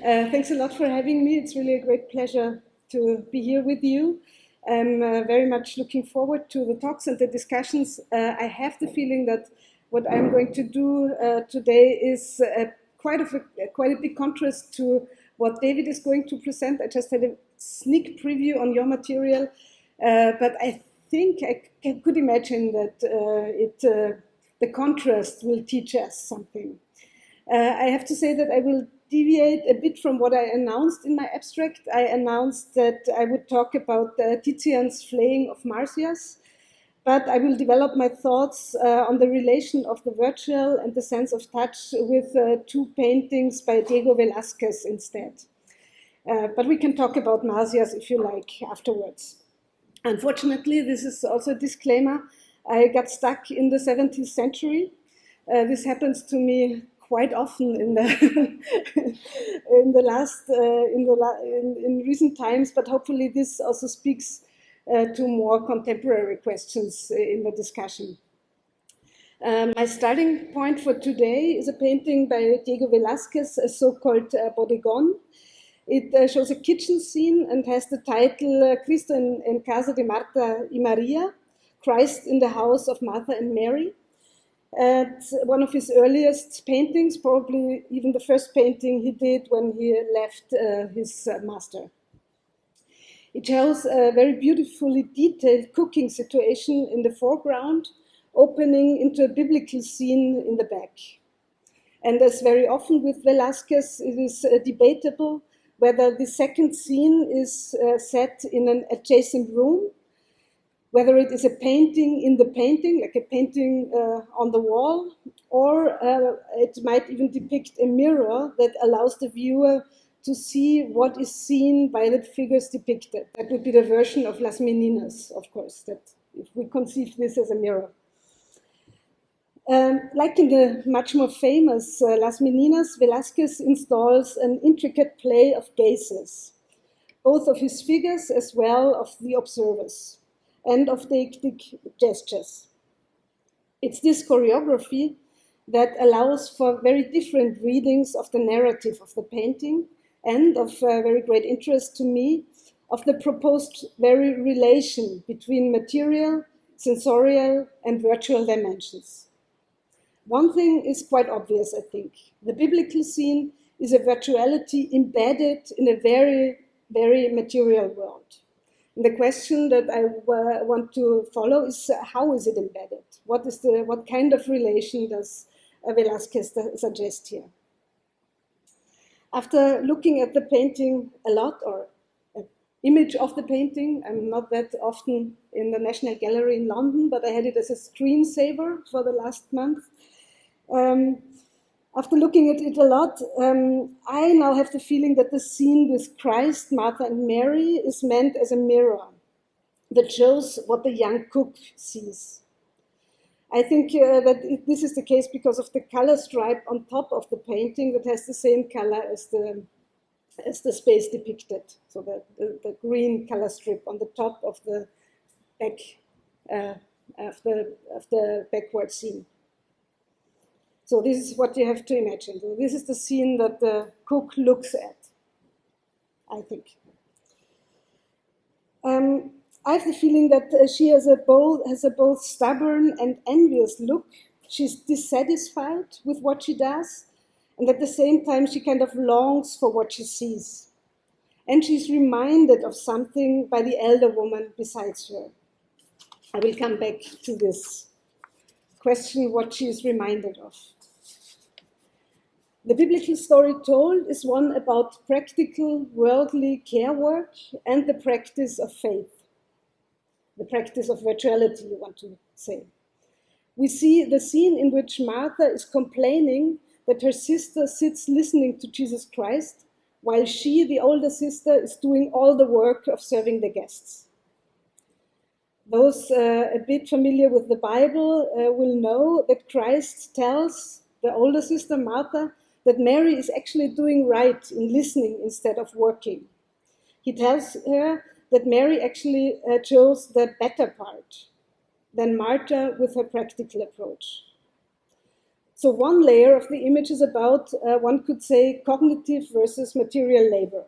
Thanks a lot for having me. It's really a great pleasure to be here with you. I'm very much looking forward to the talks and the discussions. I have the feeling that what I'm going to do today is quite a big contrast to what David is going to present. I just had a sneak preview on your material, but I think I could imagine that the contrast will teach us something. I have to say that I will deviate a bit from what I announced in my abstract. I announced that I would talk about Titian's flaying of Marsyas, but I will develop my thoughts on the relation of the virtual and the sense of touch with two paintings by Diego Velázquez instead. But we can talk about Marsyas if you like afterwards. Unfortunately, this is also a disclaimer. I got stuck in the 17th century. This happens to me quite often in recent times, but hopefully this also speaks to more contemporary questions in the discussion. My starting point for today is a painting by Diego Velázquez, a so-called bodegón. It shows a kitchen scene and has the title Cristo en casa de Marta y María, Christ in the house of Martha and Mary. It's one of his earliest paintings, probably even the first painting he did when he left his master. It shows a very beautifully detailed cooking situation in the foreground, opening into a biblical scene in the back. And as very often with Velázquez, it is debatable whether the second scene is set in an adjacent room, whether it is a painting in the painting, like a painting on the wall, or it might even depict a mirror that allows the viewer to see what is seen by the figures depicted. That would be the version of Las Meninas, of course, that if we conceive this as a mirror. Like in the much more famous Las Meninas, Velázquez installs an intricate play of gazes, both of his figures as well of the observers, and of deictic gestures. It's this choreography that allows for very different readings of the narrative of the painting and of very great interest to me of the proposed very relation between material, sensorial, and virtual dimensions. One thing is quite obvious, I think. The biblical scene is a virtuality embedded in a very, very material world. And the question that I want to follow is how is it embedded? What kind of relation does Velázquez suggest here? After looking at the painting a lot, or an image of the painting, I'm not that often in the National Gallery in London, but I had it as a screensaver for the last month. After looking at it a lot, I now have the feeling that the scene with Christ, Martha, and Mary is meant as a mirror that shows what the young cook sees. I think that this is the case because of the color stripe on top of the painting that has the same color as the space depicted. So the green color strip on the top of the back of the backward scene. So this is what you have to imagine. So this is the scene that the cook looks at, I think. I have the feeling that she has a both stubborn and envious look. She's dissatisfied with what she does, and at the same time she kind of longs for what she sees. And she's reminded of something by the elder woman besides her. I will come back to this question, what she is reminded of. The biblical story told is one about practical, worldly care work and the practice of faith, the practice of virtuality, you want to say. We see the scene in which Martha is complaining that her sister sits listening to Jesus Christ, while she, the older sister, is doing all the work of serving the guests. Those a bit familiar with the Bible will know that Christ tells the older sister, Martha, that Mary is actually doing right in listening instead of working. He tells her that Mary actually chose the better part than Martha with her practical approach. So one layer of the image is about, one could say, cognitive versus material labor.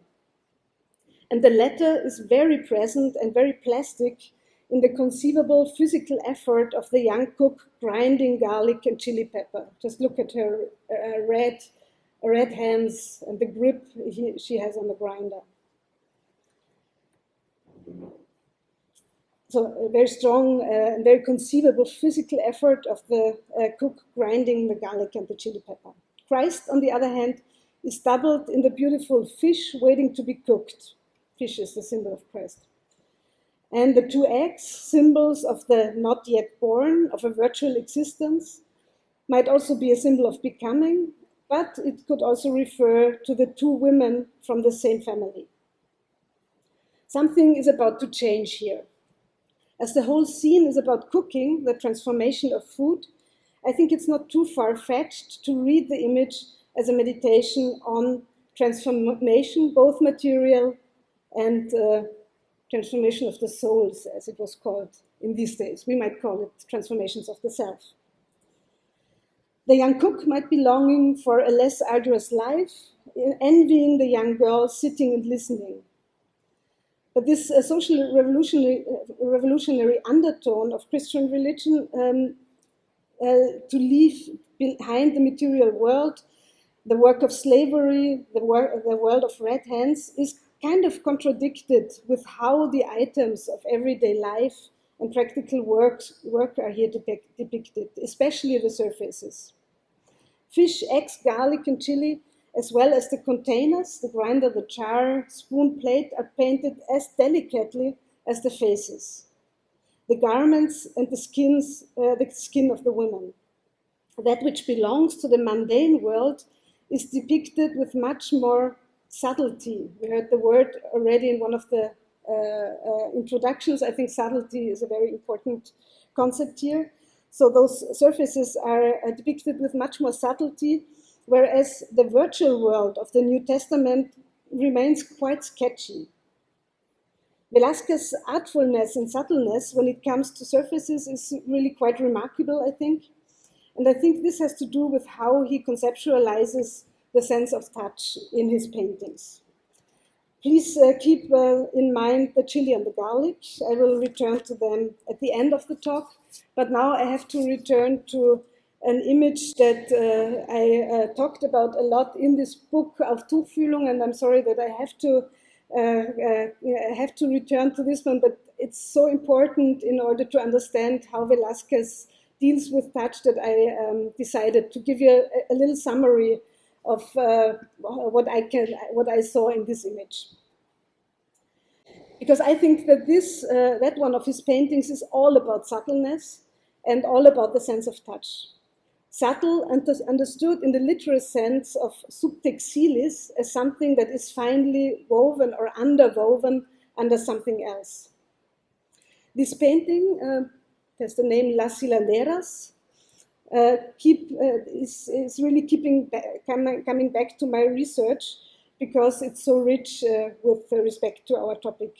And the latter is very present and very plastic in the conceivable physical effort of the young cook grinding garlic and chili pepper. Just look at her red hands and the grip she has on the grinder. So a very strong and very conceivable physical effort of the cook grinding the garlic and the chili pepper. Christ, on the other hand, is doubled in the beautiful fish waiting to be cooked. Fish is the symbol of Christ. And the two eggs, symbols of the not yet born, of a virtual existence, might also be a symbol of becoming, but it could also refer to the two women from the same family. Something is about to change here. As the whole scene is about cooking, the transformation of food, I think it's not too far-fetched to read the image as a meditation on transformation, both material and transformation of the souls, as it was called in these days. We might call it transformations of the self. The young cook might be longing for a less arduous life, envying the young girl sitting and listening. But this social revolutionary undertone of Christian religion to leave behind the material world, the work of slavery, the world of red hands, is kind of contradicted with how the items of everyday life and practical work are here depicted, especially the surfaces. Fish, eggs, garlic, and chili, as well as the containers, the grinder, the jar, spoon, plate, are painted as delicately as the faces, the garments, and the skin of the women. That which belongs to the mundane world is depicted with much more subtlety. We heard the word already in one of the introductions. I think subtlety is a very important concept here. So those surfaces are depicted with much more subtlety, whereas the virtual world of the New Testament remains quite sketchy. Velázquez's artfulness and subtleness when it comes to surfaces is really quite remarkable, I think. And I think this has to do with how he conceptualizes the sense of touch in his paintings. Please keep in mind the chili and the garlic. I will return to them at the end of the talk. But now I have to return to an image that I talked about a lot in this book of Tuchfühlung, and I'm sorry that I have to return to this one, but it's so important in order to understand how Velázquez deals with touch that I decided to give you a little summary of what I saw in this image. Because I think that that one of his paintings is all about subtleness and all about the sense of touch. Subtle and understood in the literal sense of subtextilis as something that is finely woven or underwoven under something else. This painting has the name Las Hilanderas, is really coming back to my research because it's so rich with respect to our topic.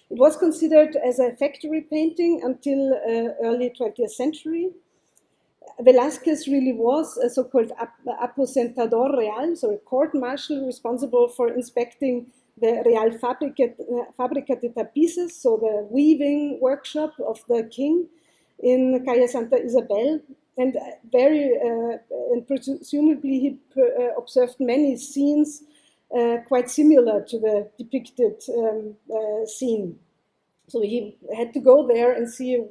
It was considered as a factory painting until early 20th century. Velázquez really was a so-called aposentador real, so a court marshal responsible for inspecting the Real Fábrica de Tapices, so the weaving workshop of the king in Calle Santa Isabel, and and presumably he observed many scenes quite similar to the depicted scene. So he had to go there and see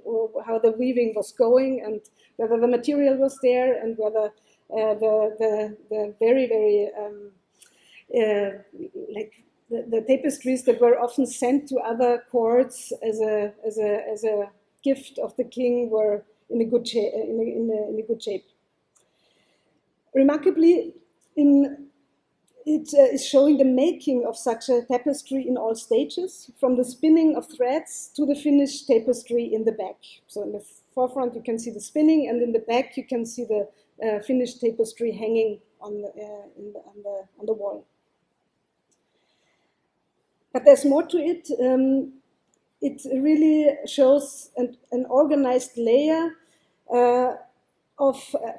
how the weaving was going and whether the material was there and whether the very, very the tapestries that were often sent to other courts as a gift of the king were in a good shape. In a good shape. Remarkably, it is showing the making of such a tapestry in all stages, from the spinning of threads to the finished tapestry in the back. So in the forefront you can see the spinning, and in the back you can see the finished tapestry hanging on the wall. But there's more to it. It really shows an organized layer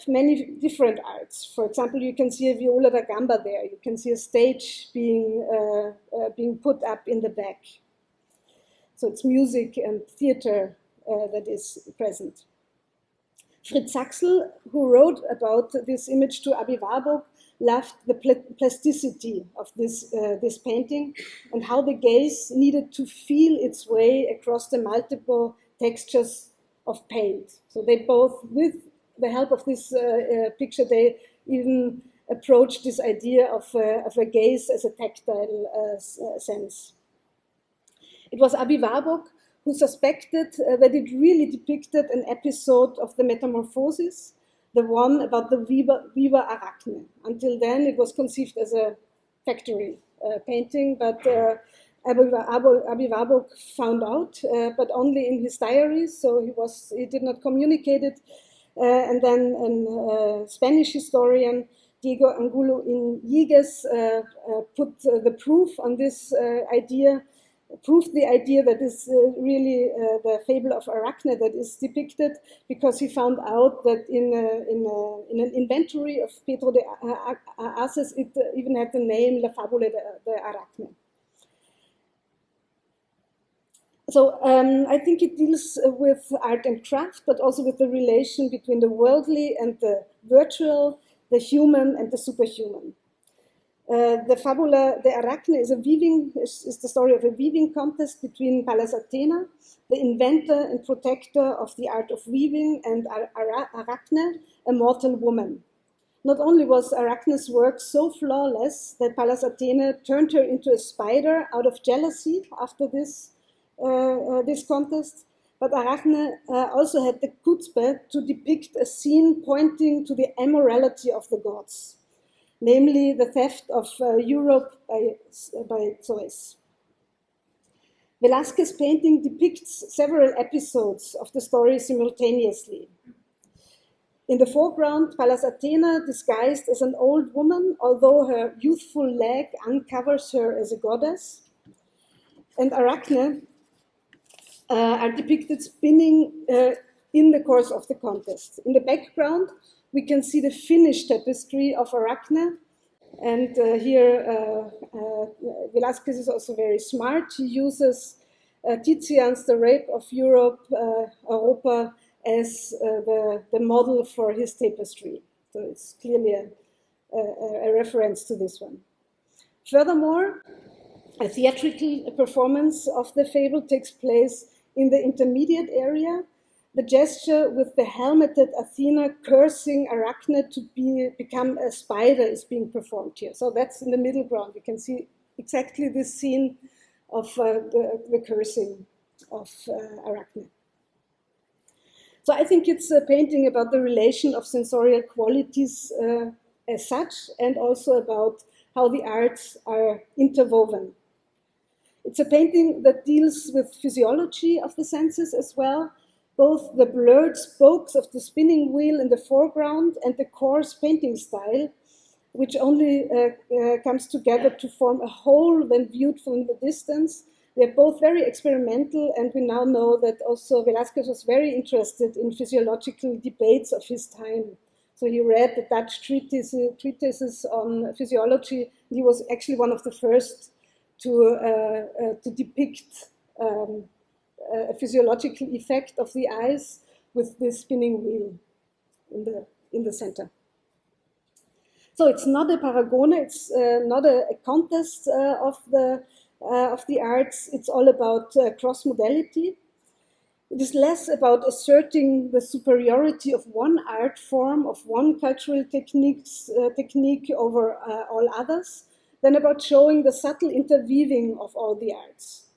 many different arts. For example, you can see a viola da gamba there. You can see a stage being put up in the back. So it's music and theater that is present. Fritz Axel, who wrote about this image to Abi Warburg, loved the plasticity of this painting and how the gaze needed to feel its way across the multiple textures of paint. So they both, with the help of this picture, they even approached this idea of a gaze as a tactile sense. It was Abi Warburg who suspected that it really depicted an episode of the Metamorphosis, the one about the weaver Arachne. Until then, it was conceived as a factory painting, but Abi Warburg found out, but only in his diaries, so he did not communicate it. And then a Spanish historian, Diego Angulo Iñiguez, put the proof on this idea, proved the idea that is really the fable of Arachne that is depicted, because he found out that in an inventory of Pedro de Aces, it even had the name La Fabula de Arachne. So I think it deals with art and craft, but also with the relation between the worldly and the virtual, the human and the superhuman. The Fabula de Arachne is the story of a weaving contest between Pallas Athena, the inventor and protector of the art of weaving, and Arachne, a mortal woman. Not only was Arachne's work so flawless that Pallas Athena turned her into a spider out of jealousy after this contest, but Arachne also had the chutzpah to depict a scene pointing to the immorality of the gods, namely the theft of Europe by Zeus. Velázquez's painting depicts several episodes of the story simultaneously. In the foreground, Pallas Athena, disguised as an old woman, although her youthful leg uncovers her as a goddess, and Arachne are depicted spinning in the course of the contest. In the background, we can see the finished tapestry of Arachne. And here, Velázquez is also very smart. He uses Titian's The Rape of Europe, Europa, as the model for his tapestry. So it's clearly a reference to this one. Furthermore, a theatrical performance of the fable takes place in the intermediate area. The gesture with the helmeted Athena cursing Arachne to become a spider is being performed here. So that's in the middle ground. You can see exactly this scene of the cursing of Arachne. So I think it's a painting about the relation of sensorial qualities as such, and also about how the arts are interwoven. It's a painting that deals with physiology of the senses as well, both the blurred spokes of the spinning wheel in the foreground and the coarse painting style, which only comes together to form a whole when viewed from the distance. They're both very experimental, and we now know that also Velázquez was very interested in physiological debates of his time. So he read the Dutch treatises on physiology. He was actually one of the first to depict a physiological effect of the eyes with this spinning wheel in the center. So it's not a paragone, it's not a contest of the arts. It's all about cross-modality. It is less about asserting the superiority of one art form, of one cultural technique over all others, than about showing the subtle interweaving of all the arts.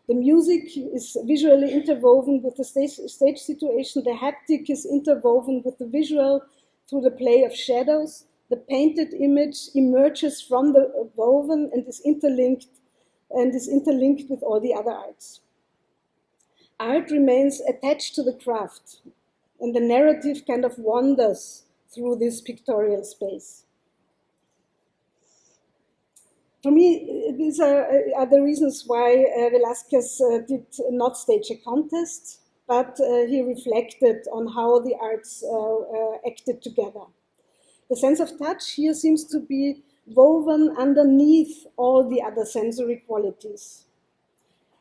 The music is visually interwoven with the stage situation. The haptic is interwoven with the visual through the play of shadows. The painted image emerges from the woven and is interlinked with all the other arts. Art remains attached to the craft, and the narrative kind of wanders through this pictorial space. For me, these are the reasons why Velázquez did not stage a contest. but he reflected on how the arts acted together. The sense of touch here seems to be woven underneath all the other sensory qualities.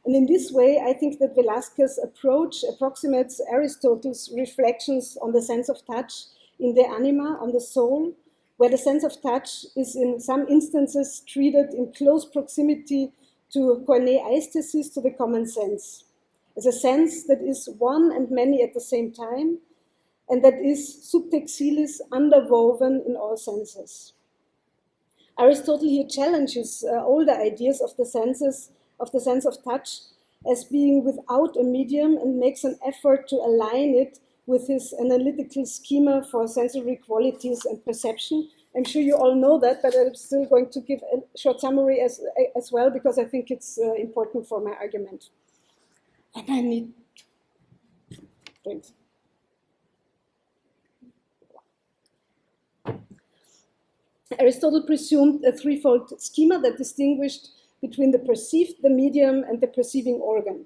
And in this way, I think that Velázquez's approach approximates Aristotle's reflections on the sense of touch in the anima, on the soul, where the sense of touch is in some instances treated in close proximity to koine aesthesis, to the common sense, as a sense that is one and many at the same time, and that is subtexilis, underwoven in all senses. Aristotle here challenges older ideas of the senses, of the sense of touch, as being without a medium, and makes an effort to align it with his analytical schema for sensory qualities and perception. I'm sure you all know that, but I'm still going to give a short summary as well, because I think it's important for my argument. And I need drinks. Aristotle presumed a threefold schema that distinguished between the perceived, the medium, and the perceiving organ.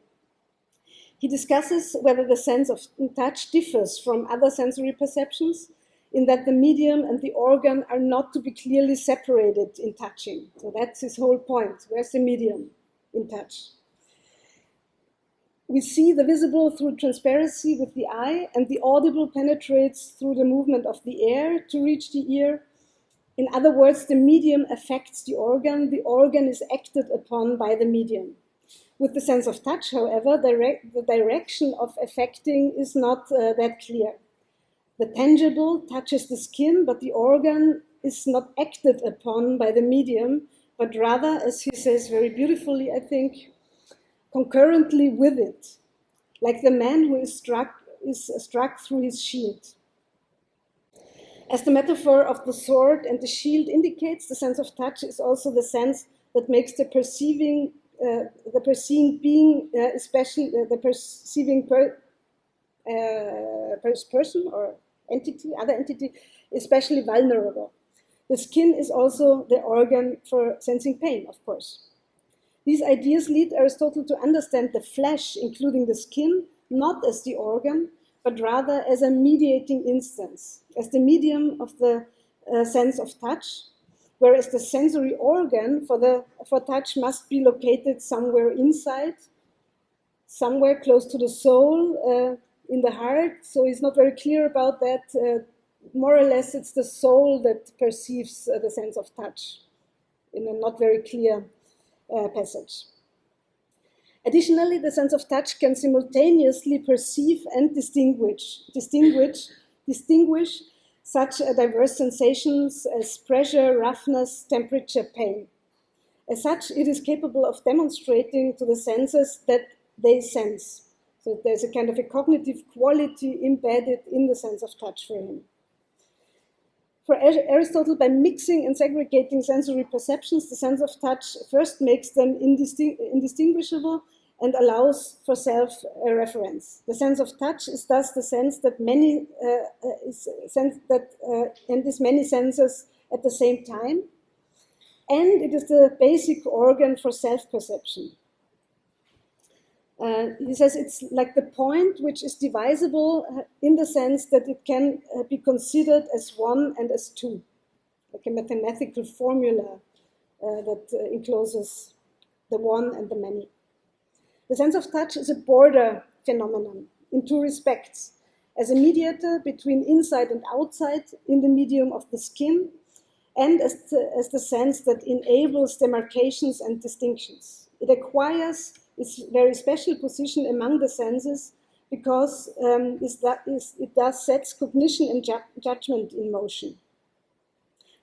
He discusses whether the sense of touch differs from other sensory perceptions, in that the medium and the organ are not to be clearly separated in touching. So that's his whole point. Where's the medium in touch? We see the visible through transparency with the eye, and the audible penetrates through the movement of the air to reach the ear. In other words, the medium affects the organ is acted upon by the medium. With the sense of touch, however, the direction of affecting is not that clear. The tangible touches the skin, but the organ is not acted upon by the medium, but rather, as he says very beautifully, I think, concurrently with it, like the man who is struck through his shield. As the metaphor of the sword and the shield indicates, the sense of touch is also the sense that makes the perceiving being, especially the perceiving person or other entity, especially vulnerable. The skin is also the organ for sensing pain, of course. These ideas lead Aristotle to understand the flesh, including the skin, not as the organ, but rather as a mediating instance, as the medium of the sense of touch, whereas the sensory organ for touch must be located somewhere inside, somewhere close to the soul, in the heart. So he's not very clear about that. More or less, it's the soul that perceives the sense of touch in a not very clear passage. Additionally, the sense of touch can simultaneously perceive and distinguish such diverse sensations as pressure, roughness, temperature, pain. As such, it is capable of demonstrating to the senses that they sense. So there's a kind of a cognitive quality embedded in the sense of touch for him. For Aristotle, by mixing and segregating sensory perceptions, the sense of touch first makes them indistinguishable and allows for self-reference. The sense of touch is thus the sense that is many senses at the same time, and it is the basic organ for self-perception. He says it's like the point which is divisible in the sense that it can be considered as one and as two, like a mathematical formula that encloses the one and the many. The sense of touch is a border phenomenon in two respects, as a mediator between inside and outside in the medium of the skin, and as the sense that enables demarcations and distinctions. It acquires its very special position among the senses because it thus sets cognition and judgment in motion.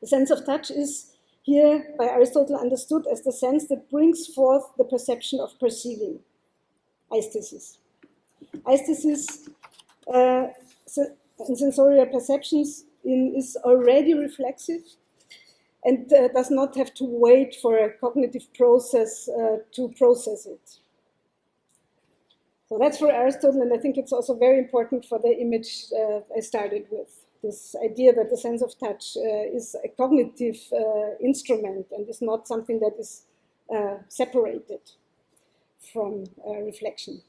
The sense of touch is here by Aristotle understood as the sense that brings forth the perception of perceiving, aesthesis. Aesthesis in sensorial perceptions is already reflexive and does not have to wait for a cognitive process to process it. So that's for Aristotle, and I think it's also very important for the image I started with, this idea that the sense of touch is a cognitive instrument and is not something that is separated from reflection.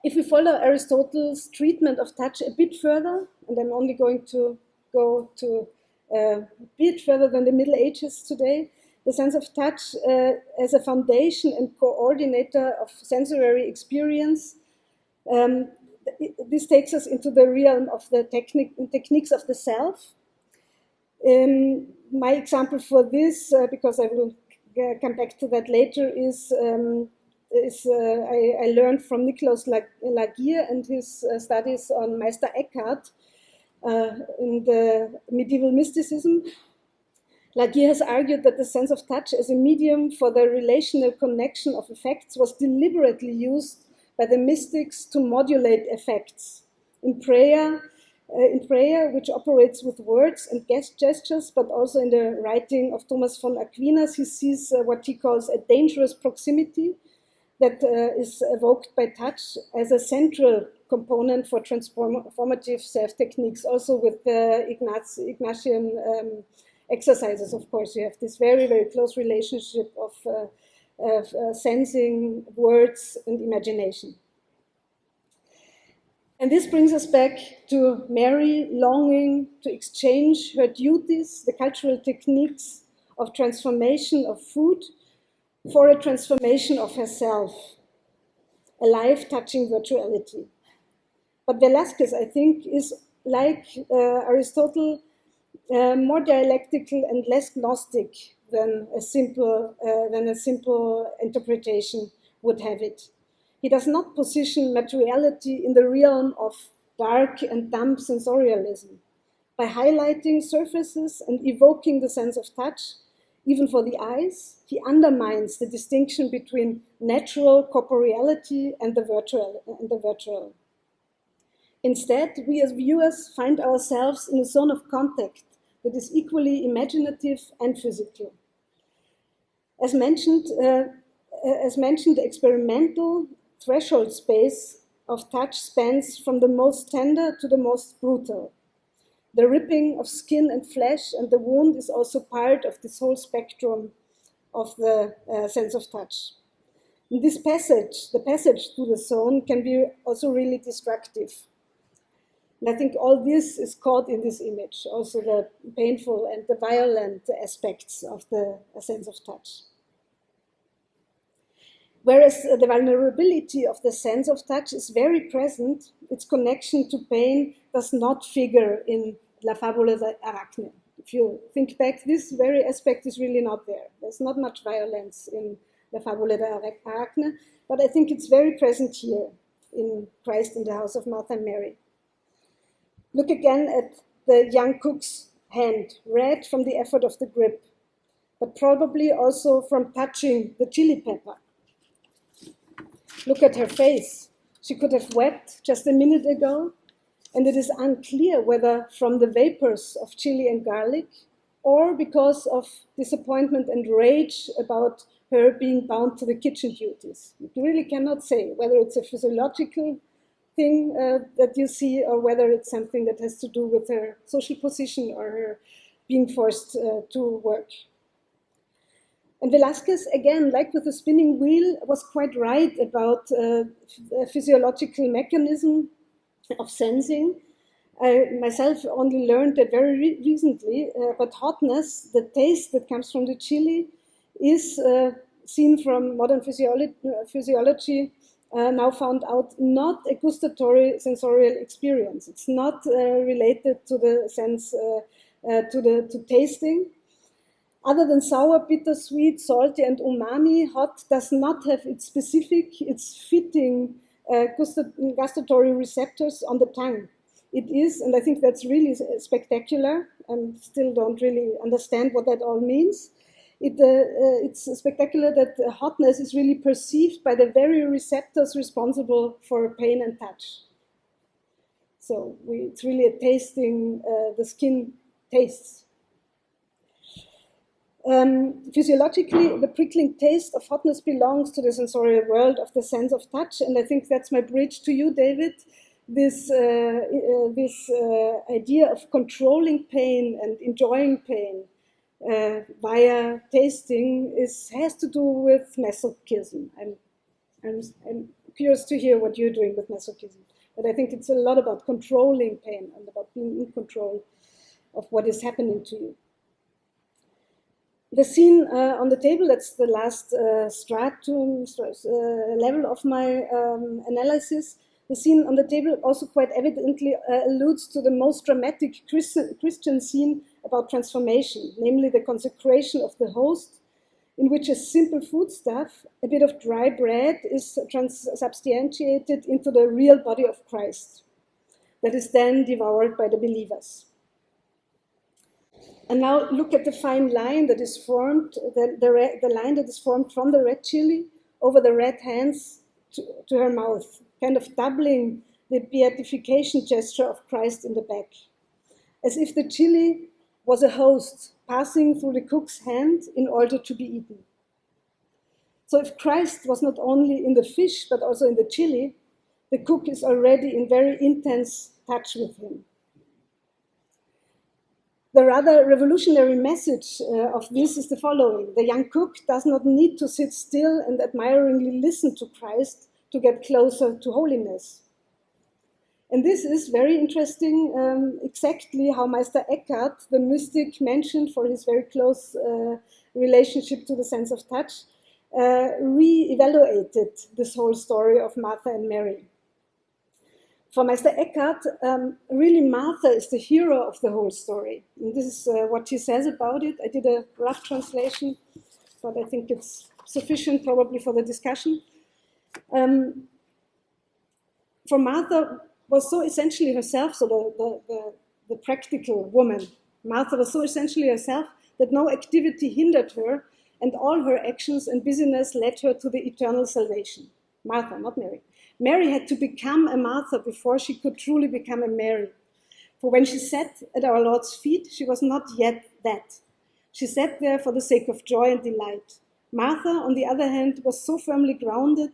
If we follow Aristotle's treatment of touch a bit further, and I'm only going to go to a bit further than the Middle Ages today, the sense of touch as a foundation and coordinator of sensory experience, this takes us into the realm of the techniques of the self. My example for this, because I will come back to that later, is I learned from Niklaus Lagier and his studies on Meister Eckhart in the medieval mysticism. Lagier has argued that the sense of touch as a medium for the relational connection of effects was deliberately used by the mystics to modulate effects. In prayer, which operates with words and gestures, but also in the writing of Thomas von Aquinas, he sees what he calls a dangerous proximity that is evoked by touch as a central component for transformative self-techniques, also with Ignatian exercises, of course. You have this very, very close relationship of sensing, words, and imagination. And this brings us back to Mary longing to exchange her duties, the cultural techniques of transformation of food, for a transformation of herself, a life-touching virtuality. But Velázquez, I think, is like Aristotle, more dialectical and less gnostic than a simple interpretation would have it. He does not position materiality in the realm of dark and dumb sensorialism. By highlighting surfaces and evoking the sense of touch, even for the eyes, he undermines the distinction between natural corporeality and the virtual. Instead, we as viewers find ourselves in a zone of contact that is equally imaginative and physical. As mentioned, the experimental threshold space of touch spans from the most tender to the most brutal. The ripping of skin and flesh and the wound is also part of this whole spectrum of the sense of touch. And this passage, the passage through the zone, can be also really destructive. And I think all this is caught in this image, also the painful and the violent aspects of the sense of touch. Whereas the vulnerability of the sense of touch is very present, its connection to pain does not figure in La Fabula d'Arachne. If you think back, this very aspect is really not there. There's not much violence in La Fabula d'Arachne, but I think it's very present here in Christ in the House of Martha and Mary. Look again at the young cook's hand, red from the effort of the grip, but probably also from touching the chili pepper. Look at her face. She could have wept just a minute ago, and it is unclear whether from the vapors of chili and garlic or because of disappointment and rage about her being bound to the kitchen duties. You really cannot say whether it's a physiological thing that you see or whether it's something that has to do with her social position or her being forced to work. And Velázquez, again, like with the spinning wheel, was quite right about a physiological mechanism of sensing. I myself only learned that very recently, but hotness, the taste that comes from the chili, is seen from modern physiology, now found out not a gustatory sensorial experience. It's not related to the sense, to tasting. Other than sour, bitter, sweet, salty, and umami, hot does not have its specific, its fitting gustatory receptors on the tongue. It is, and I think that's really spectacular, and still don't really understand what that all means. It's spectacular that hotness is really perceived by the very receptors responsible for pain and touch. So it's really a tasting, the skin tastes. Physiologically, the prickling taste of hotness belongs to the sensorial world of the sense of touch, and I think that's my bridge to you, David. This idea of controlling pain and enjoying pain via tasting has to do with masochism. I'm curious to hear what you're doing with masochism. But I think it's a lot about controlling pain and about being in control of what is happening to you. The scene on the table, that's the last stratum level of my analysis. The scene on the table also quite evidently alludes to the most dramatic Christian scene about transformation, namely the consecration of the host, in which a simple foodstuff, a bit of dry bread, is transubstantiated into the real body of Christ that is then devoured by the believers. And now look at the fine line that is formed, the line that is formed from the red chili over the red hands to her mouth, kind of doubling the beatification gesture of Christ in the back, as if the chili was a host passing through the cook's hand in order to be eaten. So if Christ was not only in the fish, but also in the chili, the cook is already in very intense touch with him. The rather revolutionary message of this is the following. The young cook does not need to sit still and admiringly listen to Christ to get closer to holiness. And this is very interesting, exactly how Meister Eckhart, the mystic mentioned for his very close relationship to the sense of touch, re-evaluated this whole story of Martha and Mary. For Meister Eckhart, really Martha is the hero of the whole story. And this is what she says about it. I did a rough translation, but I think it's sufficient probably for the discussion. For Martha was so essentially herself, so the practical woman. Martha was so essentially herself that no activity hindered her, and all her actions and busyness led her to the eternal salvation. Martha, not Mary. Mary had to become a Martha before she could truly become a Mary. For when she sat at our Lord's feet, she was not yet that. She sat there for the sake of joy and delight. Martha, on the other hand, was so firmly grounded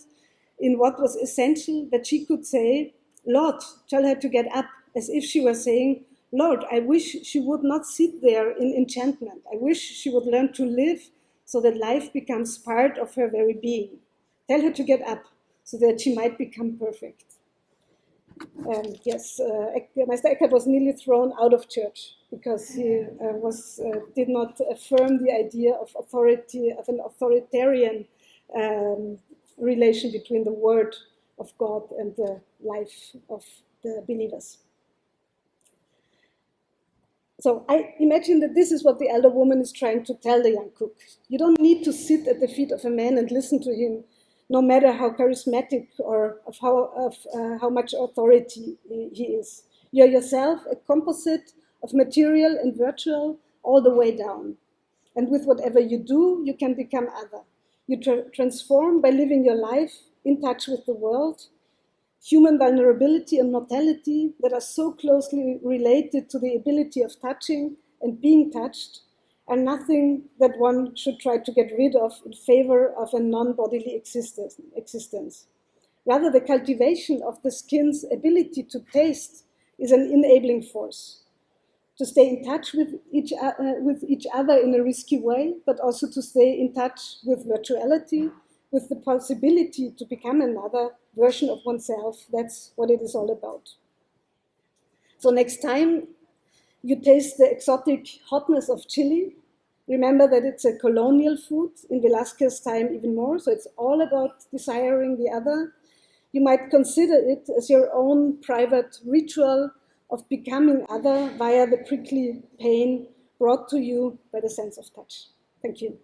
in what was essential that she could say, Lord, tell her to get up, as if she were saying, Lord, I wish she would not sit there in enchantment. I wish she would learn to live so that life becomes part of her very being. Tell her to get up so that she might become perfect. Yes, Meister Eckhart was nearly thrown out of church because he did not affirm the idea of authority, of an authoritarian relation between the word of God and the life of the believers. So I imagine that this is what the elder woman is trying to tell the young cook. You don't need to sit at the feet of a man and listen to him, no matter how charismatic or of how much authority he is. You're yourself a composite of material and virtual all the way down. And with whatever you do, you can become other. You transform by living your life in touch with the world. Human vulnerability and mortality that are so closely related to the ability of touching and being touched are nothing that one should try to get rid of in favor of a non-bodily existence. Rather, the cultivation of the skin's ability to taste is an enabling force. To stay in touch with each other in a risky way, but also to stay in touch with virtuality, with the possibility to become another version of oneself. That's what it is all about. So next time you taste the exotic hotness of chili, remember that it's a colonial food, in Velázquez's time even more, so it's all about desiring the other. You might consider it as your own private ritual of becoming other via the prickly pain brought to you by the sense of touch. Thank you.